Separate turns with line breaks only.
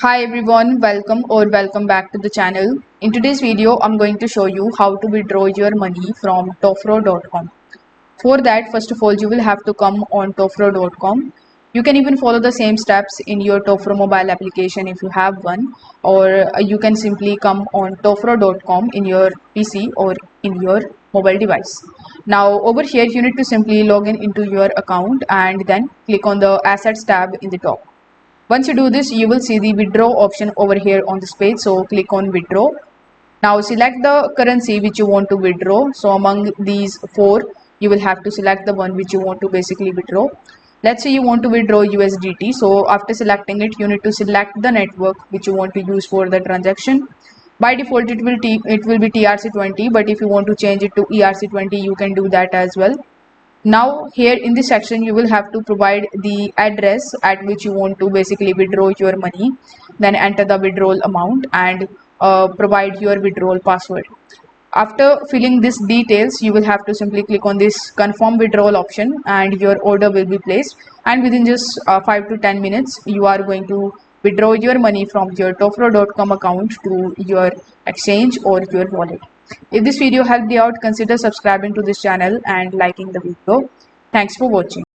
Hi everyone, welcome back to the channel. In today's video, I'm going to show you how to withdraw your money from tofro.com. For that, first of all, you will have to come on tofro.com. You can even follow the same steps in your Tofro mobile application if you have one, or you can simply come on tofro.com in your PC or in your mobile device. Now over here, you need to simply log in into your account and then click on the assets tab in the top. Once you do this, you will see the withdraw option over here on this page. So click on withdraw. Now select the currency which you want to withdraw. So among these four, you will have to select the one which you want to basically withdraw. Let's say you want to withdraw USDT. So after selecting it, you need to select the network which you want to use for the transaction. By default, it will be TRC20, but if you want to change it to ERC20, you can do that as well. Now here in this section you will have to provide the address at which you want to basically withdraw your money, then enter the withdrawal amount and provide your withdrawal password. After filling these details, you will have to simply click on this confirm withdrawal option and your order will be placed, and within just 5 to 10 minutes you are going to withdraw your money from your tofro.com account to your exchange or your wallet. If this video helped you out, consider subscribing to this channel and liking the video. Thanks for watching.